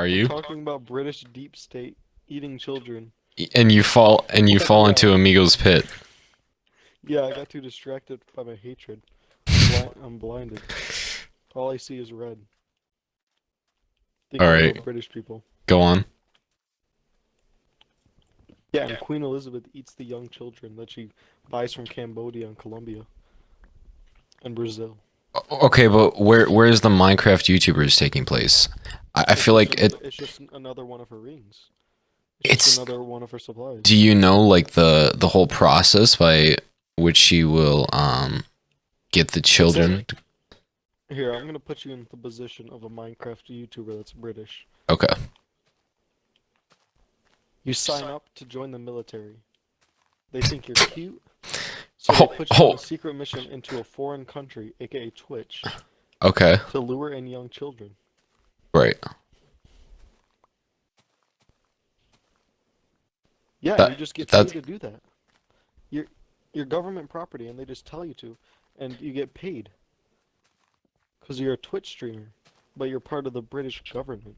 Are I'm you? talking about British deep state eating children. And you fall Yeah, into Amigo's pit. yeah, I got too distracted by my hatred. I'm blinded. All I see is red. All Thinking right, about British people. go on. Yeah, and Queen Elizabeth eats the young children that she buys from Cambodia and Colombia and Brazil. Okay, but where is the Minecraft YouTubers taking place? I It's feel just like another. it. It's just another one of her rings. It's just It's. another one of her Do supplies. you know like the whole process by which she will get the It's like children? here. I'm gonna put you in the position of a Minecraft YouTuber that's British. Okay. You sign up to join the military. They think you're cute, so they Oh, put you on oh. a secret mission into a foreign country, aka Twitch, Okay. to lure in young children. Right. Yeah, and you That just get paid that. to do that. You're you're government property, and they just tell you to, and you get paid because you're a Twitch streamer, but you're part of the British government.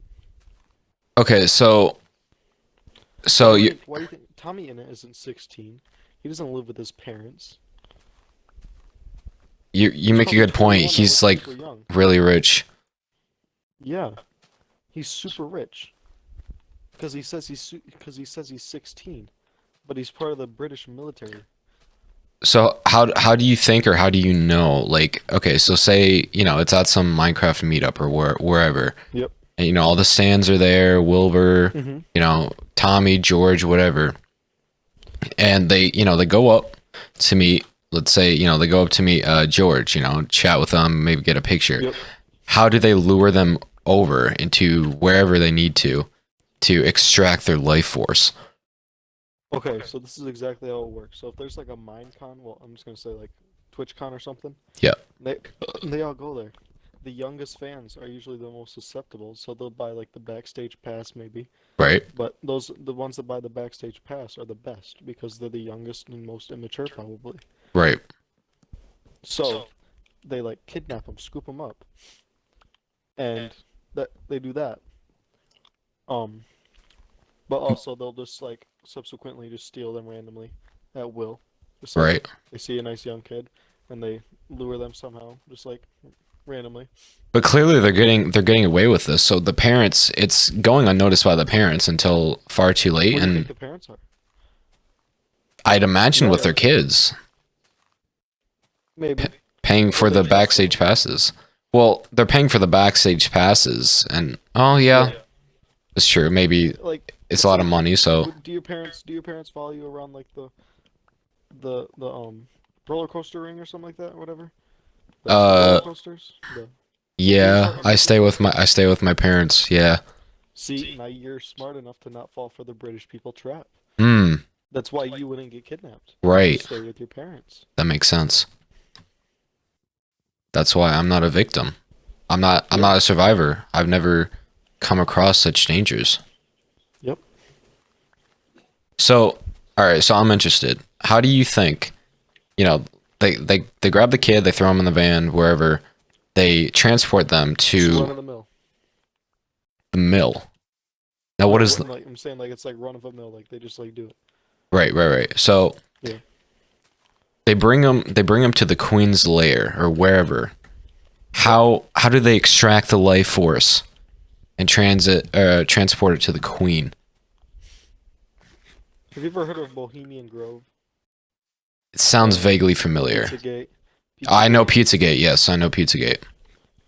Okay. Why So do you you think? Why do you think Tommy Innit isn't 16? He doesn't live with his parents. you He's make a probably good point. 21 and He's looks like super young. really rich. Yeah, he's super rich because he says he's 16, but he's part of the British military. So how do you think or how do you know? Like, okay, so say, it's at some Minecraft meetup or wherever. Yep. And all the stands are there, Wilbur, Mm-hmm. Tommy, George, whatever. And they go up to meet, let's say, they go up to meet George, chat with them, maybe get a picture. Yep. How do they lure them over into wherever they need to extract their life force? Okay, so this is exactly how it works. So if there's like a Minecon, well, I'm just gonna say like TwitchCon or something, Yeah, they they all go there. The youngest fans are usually the most susceptible, so they'll buy like the backstage pass maybe. right, But the ones that buy the backstage pass are the best because they're the youngest and most immature probably. right. So they like kidnap them, scoop them up, and that they do that. Um, but also they'll just like subsequently just steal them randomly at will. Just like Right. they see a nice young kid and they lure them somehow, just like randomly. But clearly they're getting away with this. So the parents, it's going unnoticed by the parents until far too late, What do you think and the parents are? I'd imagine No, with yeah, their kids maybe. paying Or for they the trust backstage them. passes. Well, they're paying for the backstage passes, and oh Yeah. yeah, it's true. Maybe Like it's a it's lot of like money. So do your parents follow you around like the roller coaster ring or something like that or whatever? The roller uh coasters? The theme yeah, park I amusement stay with parks? my parents. Yeah. See, now you're smart enough to not fall for the British people trap. Hmm. That's why you wouldn't get kidnapped. You Right. stay with your parents. That makes sense. That's why I'm not a victim. I'm Yeah. not a survivor. I've never come across such dangers. Yep. So, all right, so I'm interested. How do you think, you know, they grab the kid, they throw him in the van, wherever, they transport them Just run to of the mill. the mill. Now, what No, is the, like I'm saying, like it's like run of the mill. Like they just like do it. right. So Yeah. they bring him to the Queen's lair or wherever. Yep. How do they extract the life force and transport it to the Queen? Have you ever heard of Bohemian Grove It sounds or vaguely familiar. Pizzagate? I know Pizzagate. Pizzagate. Yes, I know Pizzagate.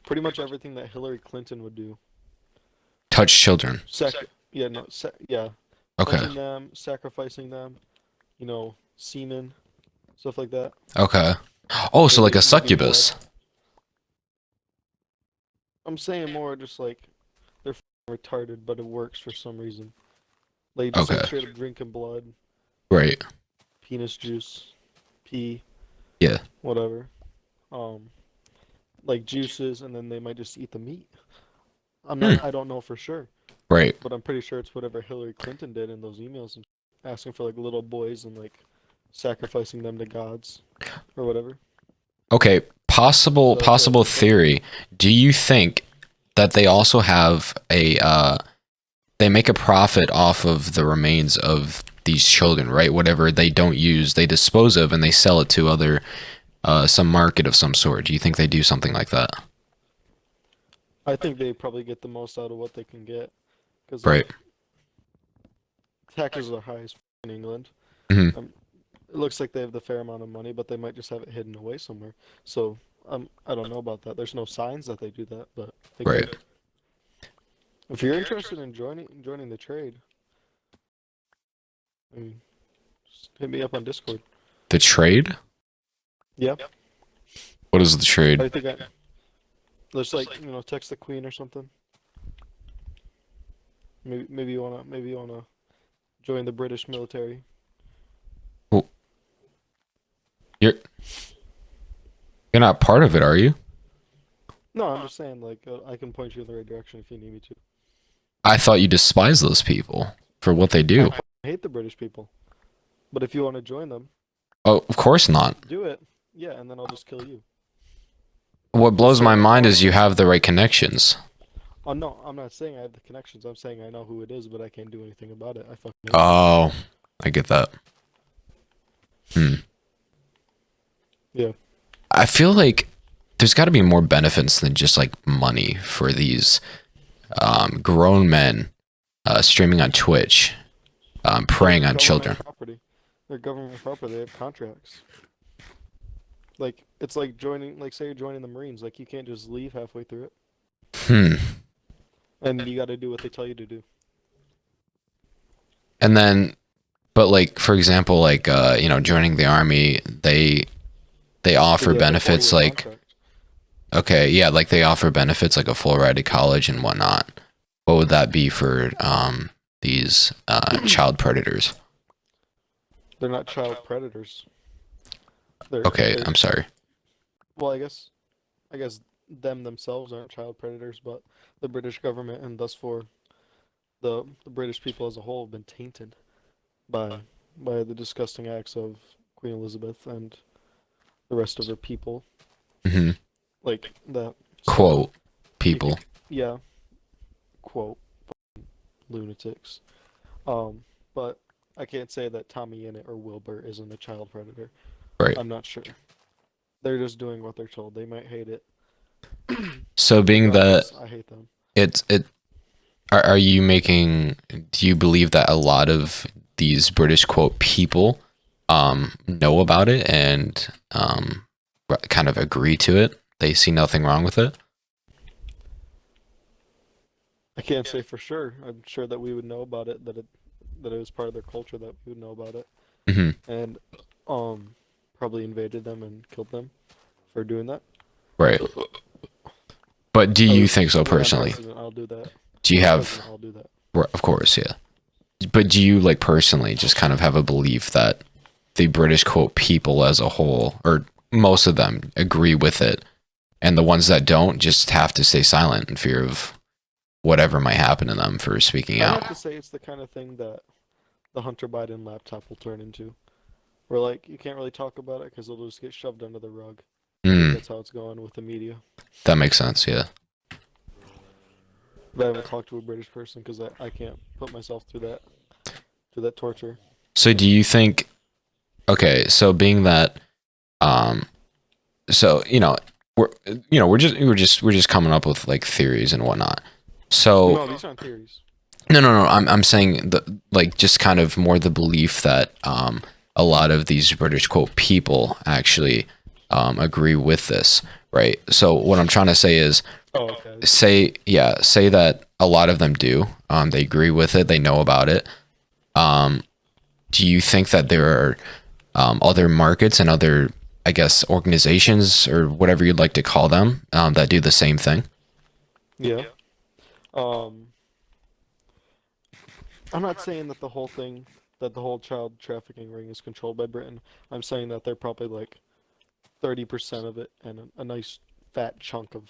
Pretty much everything that Hillary Clinton would do. Touch children. Yeah, no, yeah, Okay. touching them, sacrificing them, semen, stuff like that. Okay. Oh, so like a Moving blood. succubus. I'm saying more just like they're retarded, but it works for some reason. Like just Okay. like straight up drinking blood, Right. penis juice, pee, Yeah. whatever. Um, like juices, and then they might just eat the meat. Hmm. I don't know for sure, Right. but I'm pretty sure it's whatever Hillary Clinton did in those emails and asking for like little boys and like sacrificing them to gods or whatever. Okay. So Possible it's like theory. Do you think that they also have they make a profit off of the remains of these children, right? Whatever they don't use, they dispose of and they sell it to other some market of some sort. Do you think they do something like that? I think they probably get the most out of what they can get, because Right. like taxes are high as in England. Hmm. Um, it looks like they have the fair amount of money, but they might just have it hidden away somewhere. So I don't know about that. There's no signs that they do that, but they Right. could. If you're interested in joining the trade, I mean, just hit me up on Discord. The trade? Yeah, What is the trade? I think I just like text the queen or something. Maybe you wanna join the British military. Well, you're you're not part of it, are you? No, I'm just saying like I can point you in the right direction if you need me to. I thought you despise those people for what they I do. hate the British people, but if you want to join them, Oh, of course not. do it. Yeah, and then I'll just kill you. What Just blows say my like, mind oh is you no, have the right connections. oh no, I'm not saying I have the connections. I'm saying I know who it is, but I can't do anything about it. I fucking hate them. Oh, I get that. Hmm. Yeah. I feel like there's got to be more benefits than just like money for these grown men streaming on Twitch, They're preying on government children. property. They're government property. They have contracts. Like it's like joining, like say you're joining the Marines. Like you can't just leave halfway through it, Hmm. and you got to do what they tell you to do. And then, but like for example, like joining the army, they Because offer they have a benefits 4-year like contract. okay, yeah, like they offer benefits like a full ride to college and whatnot. What would that be for these child predators? They're not child predators. They're Okay, they're I'm sorry. well, I guess them themselves aren't child predators, but the British government and thus for the British people as a whole have been tainted by by the disgusting acts of Queen Elizabeth and the rest of her people. Hmm. Like that. So Quote you could, people. yeah, quote lunatics. But I can't say that Tommy Innit or Wilbur isn't a child predator. Right. I'm not sure. They're just doing what they're told. They might hate it. So being that Regardless, I hate them. it are you making do you believe that a lot of these British quote people know about it and kind of agree to it? They see nothing wrong with it? I can't say for sure. I'm sure that we would know about it, that it was part of their culture, that we would know about it, Hmm. and probably invaded them and killed them for doing that. Right. But do you think so When I'm personally? president, I'll do that. Do you When I'm have president, I'll do that. of course, yeah. But do you like personally just kind of have a belief that the British quote people as a whole, or most of them, agree with it, and the ones that don't just have to stay silent in fear of whatever might happen to them for speaking I have out? to say it's the kind of thing that the Hunter Biden laptop will turn into. Where like you can't really talk about it because it'll just get shoved under the rug. I think Mm, that's how it's going with the media. that makes sense, yeah. But I haven't talked to a British person because I can't put myself through that torture. So do you think okay, so being that um so we're we're just coming up with like theories and whatnot. So No, these aren't theories. no. I'm saying the like just kind of more the belief that a lot of these British quote people actually agree with this, right? So what I'm trying to say is Oh, okay. say that a lot of them do. They agree with it. They know about it. Um, do you think that there are other markets and other, I guess, organizations or whatever you'd like to call them that do the same thing? Yeah. Um, I'm not saying that the whole child trafficking ring is controlled by Britain. I'm saying that they're probably like 30% of it, and a nice fat chunk of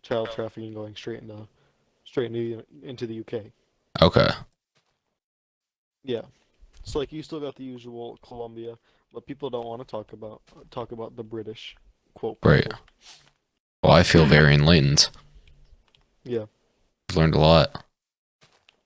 child trafficking going straight into the UK. Okay, Yeah. So like you still got the usual Colombia, but people don't want to talk about the British quote right. people. Well, I feel very enlightened. Yeah. I've learned a lot.